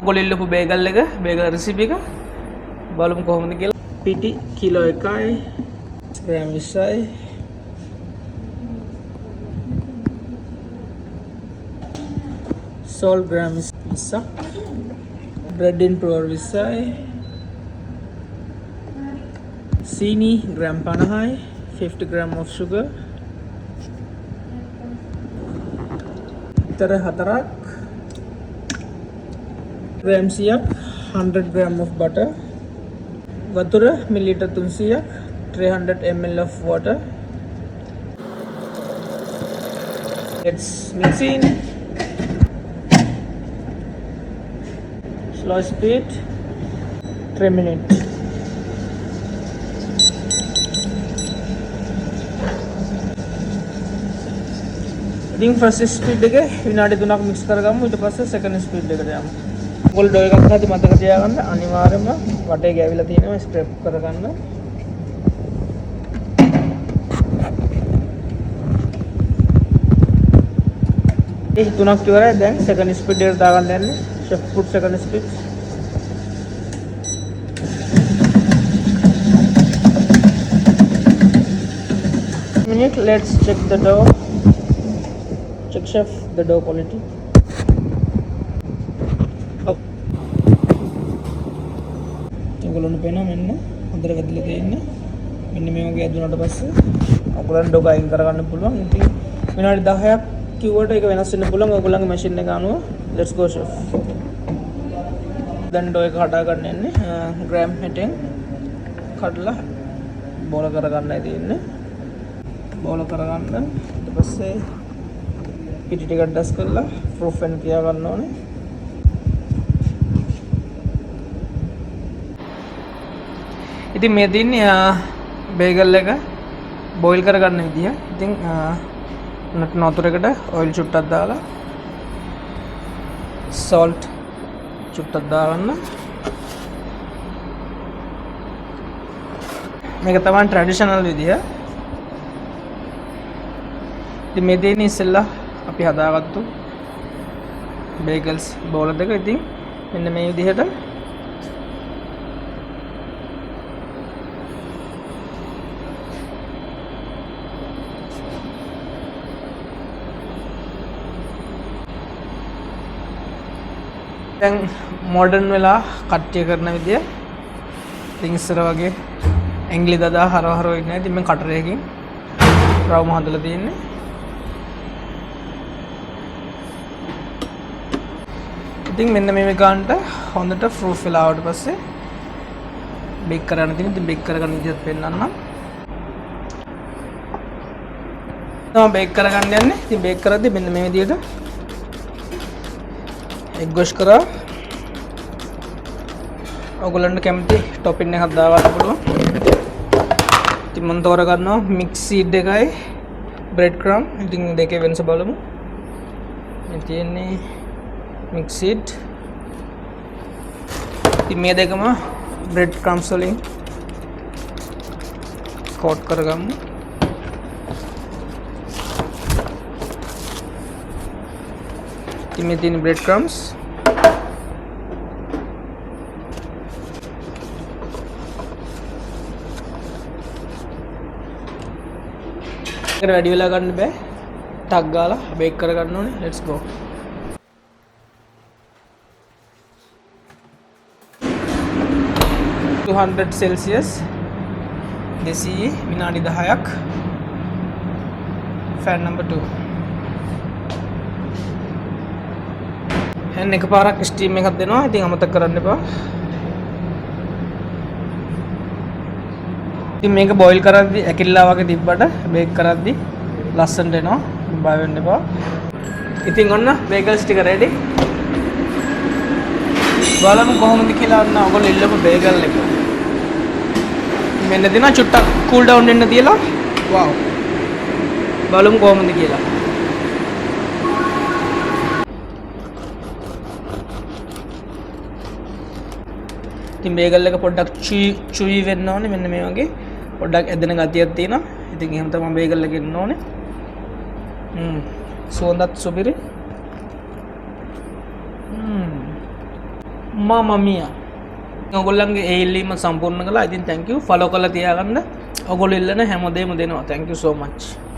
ඔයගොල්ලෝ ඉල්ලපු බේගල් එක බේගල් රෙසිපි එක බලමු කොහොමද කියලා. පිටි කිලෝ 1යි ග්‍රෑම් 20යි salt gram 20ක් bread in flour 20යි සීනි gram 50යි 50 gram of sugar ඉතර 4ක් gram 100ක් 100 gram of butter වතුර millilitre 300ක් 300 ml of water. Let's mix in. Slow speed 3 minutes. ඉතින් first speed එක විනාඩි 3ක් mix කරගමු. ඊට පස්සේ second speed එකට යමු. ඔයගොල්ලෝ ඩෝ එකක් හදි මතක තියාගන්න අනිවාර්යයෙන්ම වටේ ගෑවිලා තියෙනවා ස්ක්‍රැප් කරගන්න. ඒ 3ක් ඉවරයි. දැන් second speed එකට දාගන්න යන්නේ. chef put second speed. Minute, let's check the dough. Check chef the dough quality. ඔයගොල්ලන්ට පේනවා මෙන්න හොඳට වැදිලා තියෙන්නේ. මෙන්න මේ වගේ ඇදුනට පස්සේ ඔයගොල්ලන් ඩෝ ගයින් කරගන්න පුළුවන්. ඉතින් විනාඩි 10ක් කිව්වට ඒක වෙනස් වෙන්න පුළුවන් ඔයගොල්ලන්ගේ මැෂින් එක අනුව. let's go chef. දැන් ඩෝ එක හදා ගන්න යන්නේ. ග්‍රෑම් 60න් කඩලා බෝල කරගන්නයි තියෙන්නේ. බෝල කරගන්න ඊට පස්සේ පිටි ටික ඩස් කරලා ප්‍රූෆ් වෙන තියා ගන්න ඕනේ. ඉතින් මේ දින්නේ බේගල් එක බොයිල් කරගන්න විදිය. ඉතින් නතුරකට ඔයිල් චුට්ටක් දාලා salt චුට්ටක් දාගන්න. මේක තමයි ට්‍රැඩිෂනල් විදිය. ඉතින් මේ දෙන්නේ ඉස්සෙල්ලා අපි හදාගත්තු බේගල්ස් බෝල දෙක. ඉතින් මෙන්න මේ විදිහට දැන් මොඩර්න් වෙලා කට්ටිය කරන විදිය. ඉතින් ඉස්සර වගේ ඇඟිලි දදා හරව ඉන්නේ. ඉතින් මම කටරයකින් රවුම හදලා තියෙන්නේ. ඉතින් මෙන්න මේ ගානට හොඳට ප්‍රූෆ් වෙලා ආවට පස්සේ බේක් කරන්න තියෙන. ඉතින් බේක් කරගන්න විදිහත් පෙන්නන්නම්. තමයි බේක් කරගන්න යන්නේ. ඉතින් බේක් කරද්දී මෙන්න මේ විදිහට එග් වොෂ් කරා. ඔයගොල්ලන්ට කැමති ටොපින් එකක් දාගන්න පුළුවන්. ඉතින් මම තෝරගන්නවා මික්ස් සීඩ් එකයි බ්‍රෙඩ් ක්‍රම්. ඉතින් දෙකේ වෙනස බලමු. මේ තියෙන්නේ මික්ස් සීඩ්. ඉතින් මේ දෙකම බ්‍රෙඩ් ක්‍රම්ස් වලින් කෝට් කරගමු. ඉතින් මේ තියෙන බ්‍රෙඩ් ක්‍රම්ස් වැඩි වෙලා ගන්න බෑ. ටක් ගාලා බේක් කරගන්න ඕනේ. let's go. 200 celsius දෙසී විනාඩි 10ක් fan number 2. හෙන් එකපාරක් ස්ටීම් එකක් දෙනවා. ඉතින් අමතක කරන්න එපා. ඉතින් මේක බොයිල් කරද්දී ඇකිල්ලා වගේ තිබ්බට බේක් කරද්දී ලස්සනට එනවා. බය වෙන්න එපා. ඉතින් ඔන්න බේගල්ස් ටික රෙඩි. බලමු කොහොමද කියලා අන්න ඔයගොල්ලෝ ඉල්ලපු බේගල් එක. මෙන්න දිනා චුට්ටක් කූල් ඩවුන් වෙන්න තියලා. වව්. බලමු කොහොමද කියලා. ඉතින් බේගල් එක පොඩ්ඩක් චුයි වෙන්න ඕනේ. මෙන්න මේ වගේ පොඩ්ඩක් ඇදෙන ගතියක් තියෙනවා. ඉතින් එහෙම තමයි බේගල් එක එන්න ඕනේ. සුවඳත් සුපිරි. මාමමියා. ඔයගොල්ලන්ගේ ඒ ඉල්ලීම සම්පූර්ණ කළා. ඉතින් thank you. follow කරලා තියාගන්න. ඔයගොල්ලෝ ඉල්ලන හැමදේම දෙනවා. thank you so much.